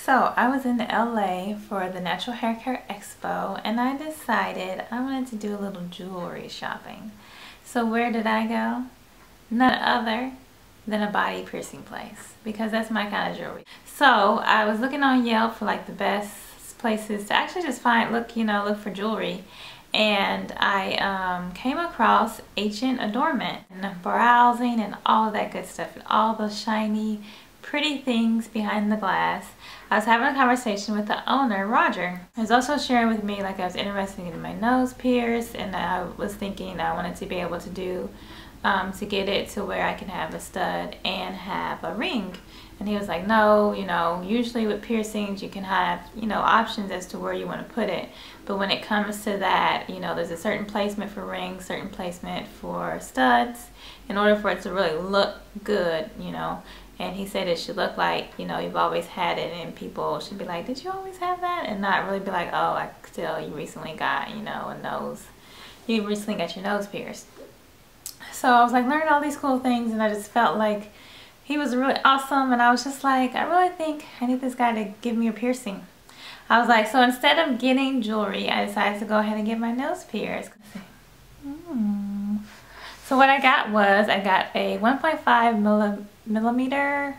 So I was in LA for the Natural Hair Care Expo and I decided I wanted to do a little jewelry shopping. So where did I go? None other than a body piercing place, because that's my kind of jewelry. So I was looking on Yelp for like the best places to actually just look for jewelry. And I came across Ancient Adornment, and browsing and all of that good stuff and all the shiny pretty things behind the glass. I was having a conversation with the owner, Roger. He was also sharing with me like I was interested in my nose pierced, and I was thinking I wanted to be able to do to get it to where I can have a stud and have a ring. And he was like, no, usually with piercings you can have, options as to where you want to put it. But when it comes to that, there's a certain placement for rings, certain placement for studs, in order for it to really look good, And he said it should look like, you've always had it, and people should be like, did you always have that? And not really be like, oh, I could tell you recently got, a nose. You recently got your nose pierced. So I was like learning all these cool things, and I just felt like he was really awesome, and I was just like, I really think I need this guy to give me a piercing. I was like, so instead of getting jewelry, I decided to go ahead and get my nose pierced. So what I got was, I got a 1.5 millimeter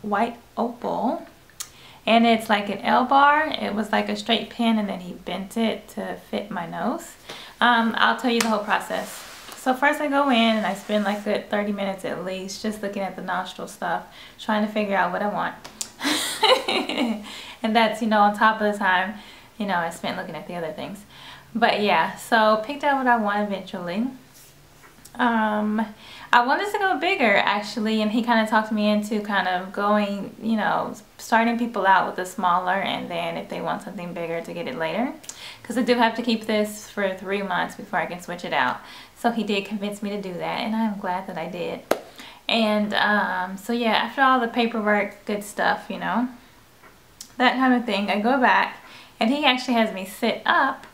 white opal, and it's like an L bar. It was like a straight pin, and then he bent it to fit my nose. I'll tell you the whole process. So first I go in and I spend like a good 30 minutes at least just looking at the nostril stuff, trying to figure out what I want. And that's, on top of the time, I spent looking at the other things. But yeah, so picked out what I want eventually. I wanted to go bigger actually, and he kind of talked me into kind of going, starting people out with a smaller, and then if they want something bigger to get it later. Because I do have to keep this for 3 months before I can switch it out. So he did convince me to do that, and I'm glad that I did. And so yeah, after all the paperwork, good stuff, that kind of thing, I go back, and he actually has me sit up,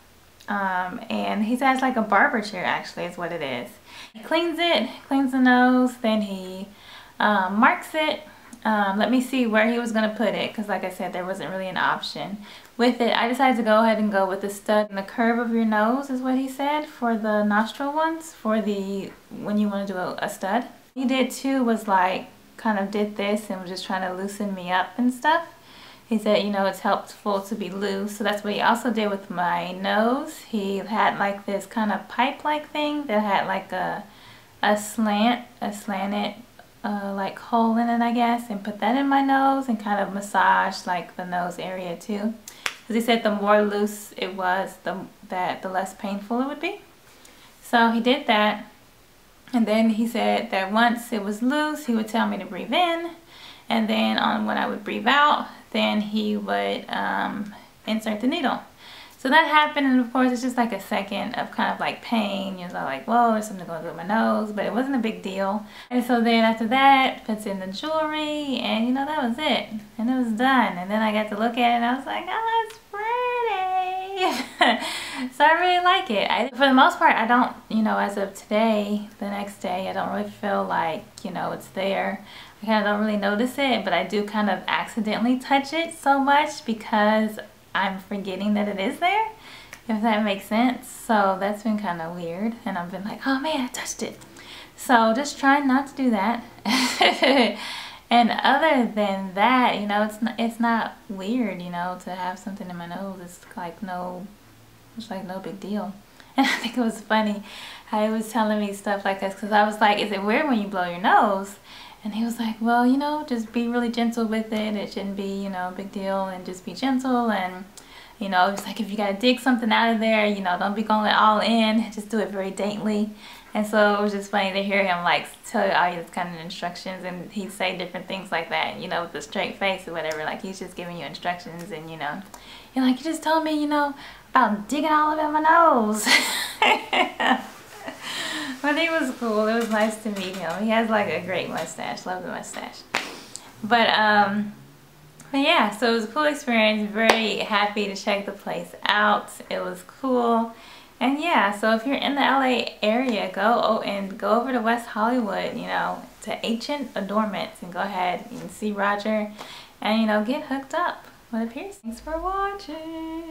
and he has like a barber chair actually is what it is. He cleans it, cleans the nose, then he marks it. Let me see where he was going to put it, because like I said, there wasn't really an option with it. I decided to go ahead and go with the stud and the curve of your nose is what he said for the nostril ones, for the when you want to do a stud. He did too was like kind of did this and was just trying to loosen me up and stuff. He said, it's helpful to be loose. So that's what he also did with my nose. He had like this kind of pipe-like thing that had like a slanted like hole in it, I guess, and put that in my nose and kind of massage like the nose area too. Because he said the more loose it was, the less painful it would be. So he did that, and then he said that once it was loose, he would tell me to breathe in, and then when I would breathe out, then he would insert the needle. So that happened, and of course it's just like a second of kind of like pain. Like, whoa, there's something going through my nose, but it wasn't a big deal. And so then after that, puts in the jewelry, and that was it. And it was done. And then I got to look at it, and I was like, oh, it's pretty. So I really like it. For the most part, I don't, as of today, the next day, I don't really feel like, it's there. I kind of don't really notice it, but I do kind of accidentally touch it so much because I'm forgetting that it is there, if that makes sense. So that's been kind of weird, and I've been like, oh man, I touched it. So just trying not to do that. And other than that, it's not weird, to have something in my nose. It's like no big deal. And I think it was funny how he was telling me stuff like this, because I was like, is it weird when you blow your nose? And he was like, well, just be really gentle with it. It shouldn't be, a big deal, and just be gentle. And, it's like if you got to dig something out of there, don't be going all in. Just do it very daintily. And so it was just funny to hear him, like, tell you all these kind of instructions. And he'd say different things like that, with a straight face or whatever. Like, he's just giving you instructions. And, you're like, you just told me, about digging all over my nose. But he was cool. It was nice to meet him. He has like a great mustache. Love the mustache. But yeah, so it was a cool experience. Very happy to check the place out. It was cool. And yeah, so if you're in the LA area, go over to West Hollywood, to Ancient Adornments, and go ahead and see Roger and, you know, get hooked up with a piercing. Thanks for watching.